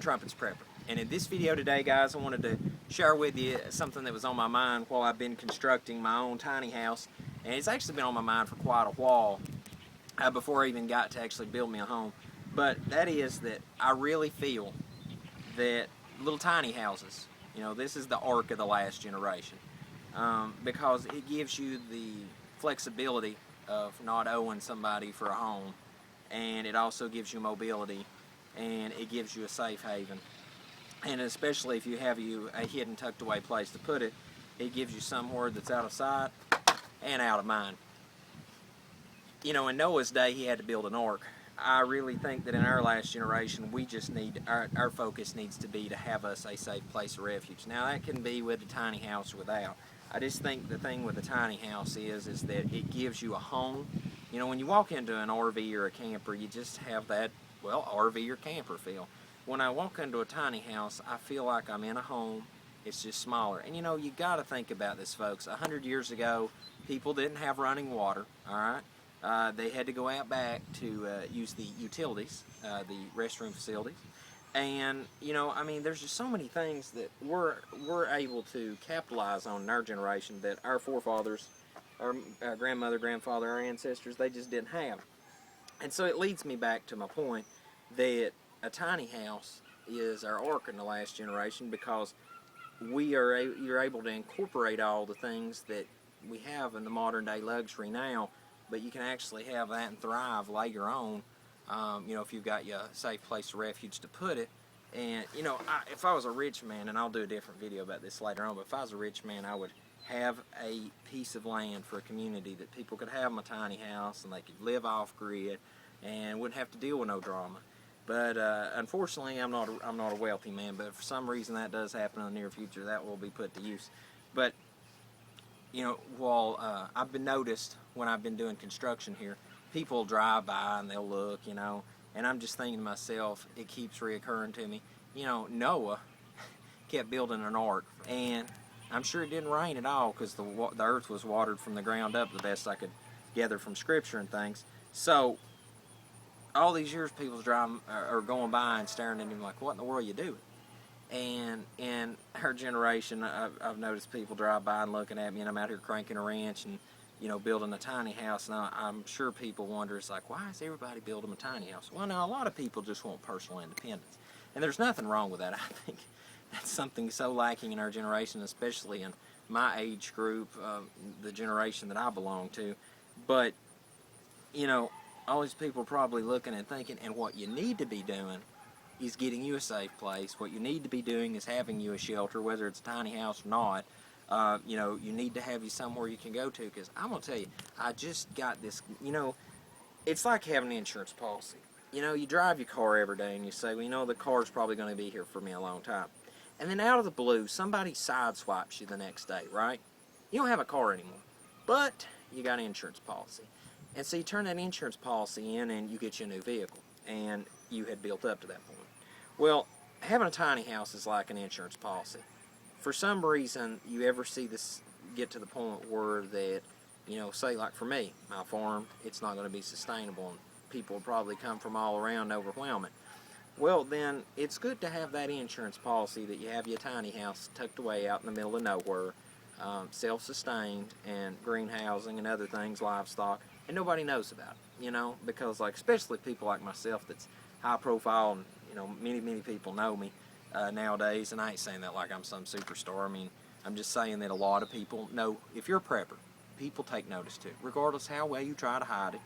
Blowing Trumpets Prepper. And in this video today, guys, I wanted to share with you something that was on my mind while I've been constructing my own tiny house. And it's actually been on my mind for quite a while before I even got to actually build me a home. But that is that I really feel that little tiny houses, you know, this is the arc of the last generation, because it gives you the flexibility of not owing somebody for a home, and it also gives you mobility, and it gives you a safe haven. And especially if you have a hidden, tucked away place to put it, it gives you somewhere that's out of sight and out of mind. You know, in Noah's day, he had to build an ark. I really think that in our last generation, we just need, our focus needs to be to have us a safe place of refuge. Now, that can be with a tiny house or without. I just think the thing with a tiny house is that it gives you a home. You know, when you walk into an RV or a camper, you just have that, well, RV or camper feel. When I walk into a tiny house, I feel like I'm in a home. It's just smaller. And you know, you got to think about this, folks. 100 years ago, people didn't have running water, all right? They had to go out back to use the utilities, the restroom facilities. And, you know, I mean, there's just so many things that we're able to capitalize on in our generation that our forefathers, our grandmother, grandfather, our ancestors, they just didn't have. And so it leads me back to my point that a tiny house is our ark in the last generation, because you're able to incorporate all the things that we have in the modern day luxury now, but you can actually have that and thrive later on. You know, if you've got your safe place of refuge to put it. And you know, if I was a rich man, and I'll do a different video about this later on, but if I was a rich man, I would have a piece of land for a community that people could have my tiny house and they could live off grid and wouldn't have to deal with no drama. But unfortunately, I'm not a wealthy man. But if for some reason that does happen in the near future, that will be put to use. But you know, while I've been noticed when I've been doing construction here, people drive by and they'll look, you know, and I'm just thinking to myself, it keeps reoccurring to me. You know, Noah kept building an ark, and I'm sure it didn't rain at all because the earth was watered from the ground up, the best I could gather from scripture and things. So all these years, people's driving or going by and staring at him like, "What in the world are you doing?" And in our generation, I've noticed people drive by and looking at me, and I'm out here cranking a wrench and, you know, building a tiny house. Now, I'm sure people wonder, it's like, why is everybody building a tiny house? Well, now, a lot of people just want personal independence. And there's nothing wrong with that. I think that's something so lacking in our generation, especially in my age group, the generation that I belong to. But, you know, all these people are probably looking and thinking, and what you need to be doing is getting you a safe place. What you need to be doing is having you a shelter, whether it's a tiny house or not. You know, you need to have you somewhere you can go to, because I'm going to tell you, I just got this, you know, it's like having an insurance policy. You know, you drive your car every day and you say, well, you know, the car's probably going to be here for me a long time. And then out of the blue, somebody sideswipes you the next day, right? You don't have a car anymore, but you got an insurance policy. And so you turn that insurance policy in and you get you a new vehicle, and you had built up to that point. Well, having a tiny house is like an insurance policy. For some reason, you ever see this get to the point where that, you know, say like for me, my farm, it's not going to be sustainable and people will probably come from all around and overwhelm it. Well, then it's good to have that insurance policy that you have your tiny house tucked away out in the middle of nowhere, self-sustained, and greenhousing and other things, livestock, and nobody knows about it, you know, because like, especially people like myself that's high profile, and you know, many people know me nowadays, and I ain't saying that like I'm some superstar. I mean, I'm just saying that a lot of people know, if you're a prepper, people take notice too, regardless how well you try to hide it.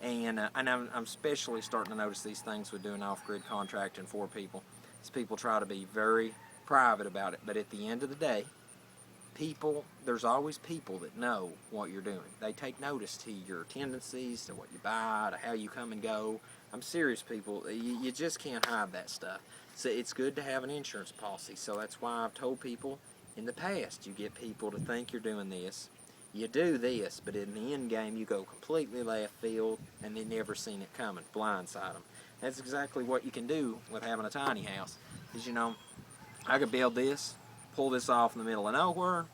And I'm especially starting to notice these things with doing off-grid contracting for people, as people try to be very private about it. But at the end of the day, there's always people that know what you're doing. They take notice to your tendencies, to what you buy, to how you come and go. I'm serious, people. You just can't hide that stuff. So it's good to have an insurance policy. So that's why I've told people in the past, you get people to think you're doing this. You do this, but in the end game, you go completely left field, and they never seen it coming. Blindside them. That's exactly what you can do with having a tiny house. Is, you know, I could build this, pull this off in the middle of nowhere,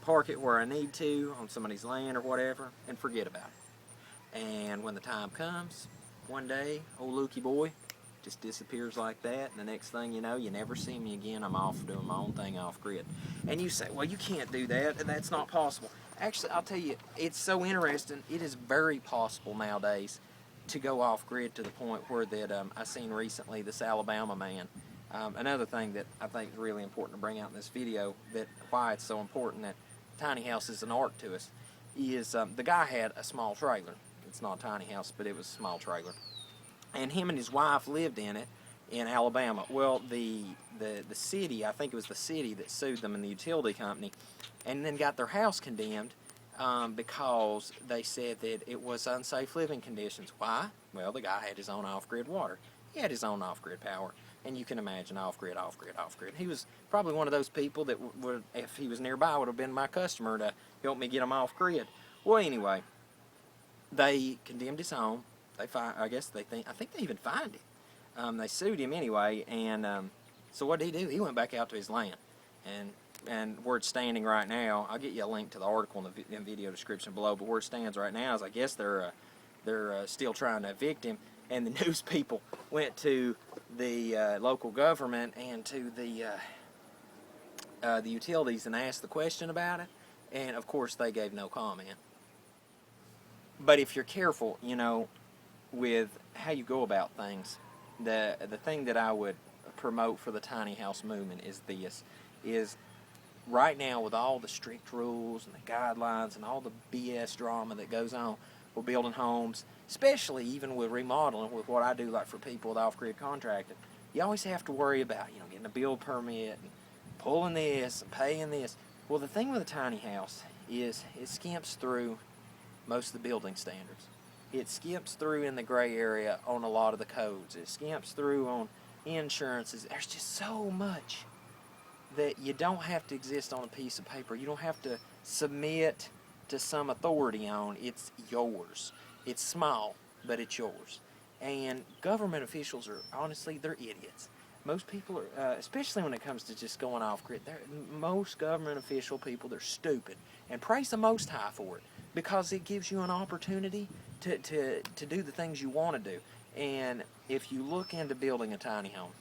park it where I need to on somebody's land or whatever, and forget about it. And when the time comes, one day, old Lukey boy, just disappears like that, and the next thing you know, you never see me again. I'm off doing my own thing off grid. And you say, well, you can't do that, and that's not possible. Actually, I'll tell you, it's so interesting. It is very possible nowadays to go off grid to the point where that I seen recently this Alabama man. Another thing that I think is really important to bring out in this video, that why it's so important that tiny house is an art to us, is the guy had a small trailer. It's not a tiny house, but it was a small trailer. And him and his wife lived in it in Alabama. Well, the city, I think it was the city that sued them and the utility company, and then got their house condemned because they said that it was unsafe living conditions. Why? Well, the guy had his own off-grid water. He had his own off-grid power. And you can imagine off-grid, off-grid, off-grid. He was probably one of those people that would, if he was nearby, would have been my customer to help me get him off-grid. Well, anyway, they condemned his home. I think they even fined him. They sued him anyway, and so what did he do? He went back out to his land, and where it's standing right now, I'll get you a link to the article in the video description below. But where it stands right now is, I guess they're still trying to evict him, and the news people went to the local government and to the utilities and asked the question about it, and of course they gave no comment. But if you're careful, you know, with how you go about things, the thing that I would promote for the tiny house movement is this, is right now with all the strict rules and the guidelines and all the BS drama that goes on with building homes, especially even with remodeling, with what I do, like for people with off-grid contracting, you always have to worry about, you know, getting a build permit and pulling this and paying this. Well, the thing with a tiny house is it skims through most of the building standards. It skips through in the gray area on a lot of the codes. It skips through on insurances. There's just so much that you don't have to exist on a piece of paper. You don't have to submit to some authority on. It's yours. It's small, but it's yours. And government officials are, honestly, they're idiots. Most people are, especially when it comes to just going off grid, most government official people, they're stupid. And praise the Most High for it, because it gives you an opportunity to do the things you want to do. And if you look into building a tiny home,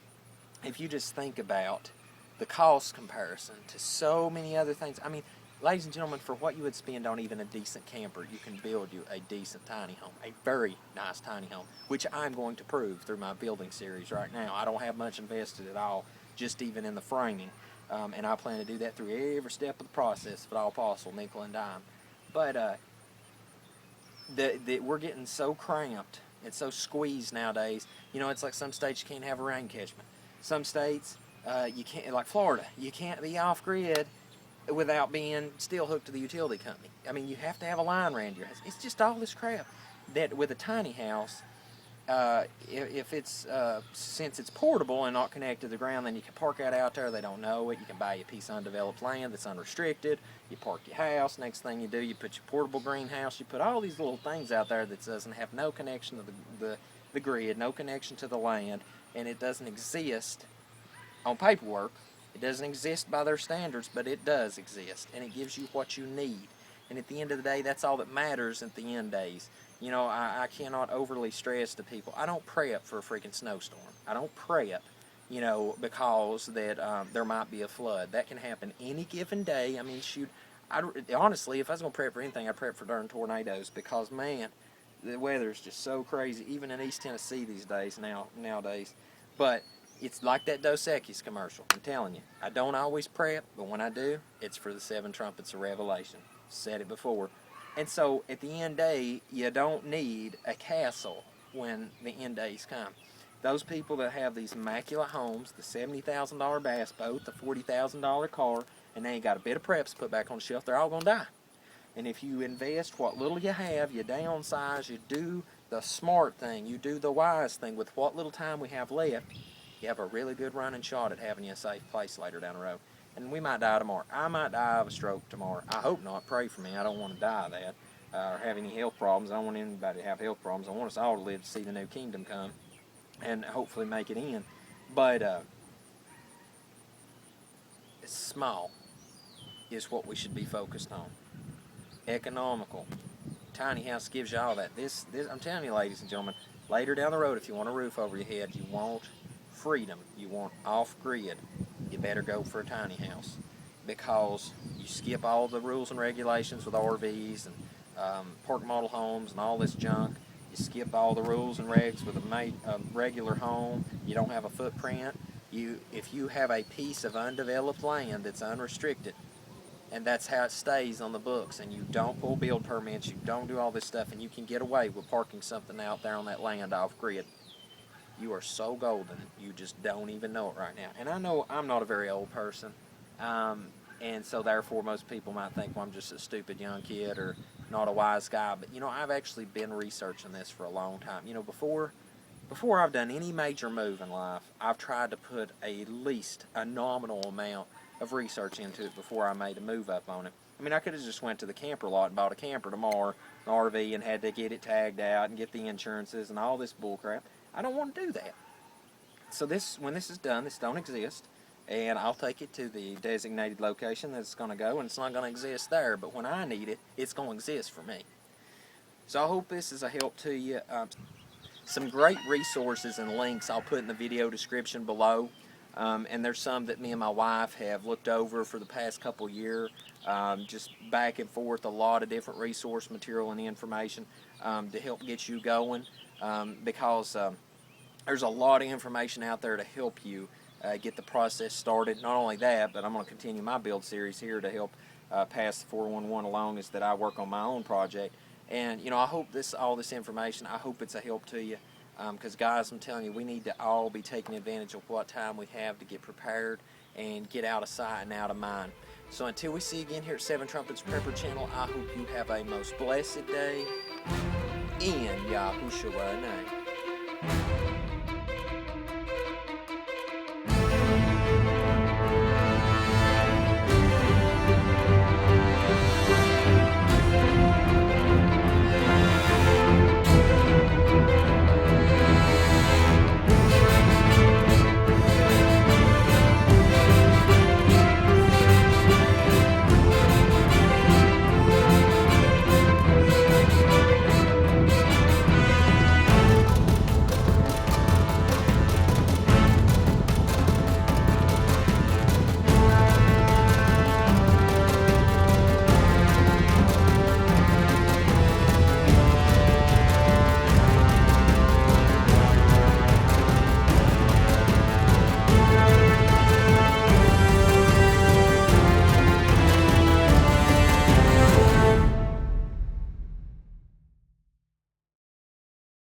if you just think about the cost comparison to so many other things, I mean, ladies and gentlemen, for what you would spend on even a decent camper, you can build you a decent tiny home, a very nice tiny home, which I'm going to prove through my building series right now. I don't have much invested at all, just even in the framing, and I plan to do that through every step of the process, if at all possible, nickel and dime. But we're getting so cramped and so squeezed nowadays. You know, it's like some states you can't have a rain catchment. Some states you can't, like Florida, you can't be off-grid without being still hooked to the utility company. I mean, you have to have a line around your house. It's just all this crap that with a tiny house, if it's since it's portable and not connected to the ground, then you can park that out there. They don't know it. You can buy a piece of undeveloped land that's unrestricted. You park your house. Next thing you do, you put your portable greenhouse. You put all these little things out there that doesn't have no connection to the grid, no connection to the land, and it doesn't exist on paperwork. It doesn't exist by their standards, but it does exist, and it gives you what you need. And at the end of the day, that's all that matters at the end days. You know, I cannot overly stress to people, I don't prep for a freaking snowstorm. I don't prep, you know, because that there might be a flood. That can happen any given day. I mean, shoot, honestly, if I was going to prep for anything, I'd prep for darn tornadoes, because, man, the weather's just so crazy, even in East Tennessee these days nowadays. But it's like that Dos Equis commercial. I'm telling you, I don't always prep, but when I do, it's for the 7 trumpets of Revelation. Said it before. And so at the end day, you don't need a castle when the end days come. Those people that have these immaculate homes, the $70,000 bass boat, the $40,000 car, and they ain't got a bit of preps put back on the shelf, they're all going to die. And if you invest what little you have, you downsize, you do the smart thing, you do the wise thing with what little time we have left, you have a really good running shot at having you a safe place later down the road. And we might die tomorrow. I might die of a stroke tomorrow. I hope not. Pray for me. I don't want to die of that or have any health problems. I don't want anybody to have health problems. I want us all to live to see the new kingdom come and hopefully make it in. But small is what we should be focused on. Economical. Tiny house gives you all that. This I'm telling you, ladies and gentlemen, Later down the road, if you want a roof over your head, you want freedom, you want off-grid, you better go for a tiny house, because you skip all the rules and regulations with RVs and park model homes and all this junk. You skip all the rules and regs with a regular home. You don't have a footprint. If you have a piece of undeveloped land that's unrestricted, and that's how it stays on the books, and you don't pull build permits, you don't do all this stuff, and you can get away with parking something out there on that land off grid, you are so golden, you just don't even know it right now. And I know I'm not a very old person, and so therefore most people might think, well, I'm just a stupid young kid or not a wise guy. But I've actually been researching this for a long time. Before I've done any major move in life, I've tried to put at least a nominal amount of research into it before I made a move up on it. I could have just went to the camper lot and bought a camper tomorrow, an RV, and had to get it tagged out and get the insurances and all this bull crap. I don't want to do that. So when this is done, this don't exist, and I'll take it to the designated location that it's going to go, and it's not going to exist there, but when I need it, it's going to exist for me. So I hope this is a help to you. Some great resources and links I'll put in the video description below. And there's some that me and my wife have looked over for the past couple years, just back and forth, a lot of different resource material and information to help get you going, because there's a lot of information out there to help you get the process started. Not only that, but I'm going to continue my build series here to help pass the 411 along as that I work on my own project. And I hope all this information, I hope it's a help to you. Because guys, I'm telling you, we need to all be taking advantage of what time we have to get prepared and get out of sight and out of mind. So until we see you again here at Seven Trumpets Prepper Channel, I hope you have a most blessed day in Yahushua's name.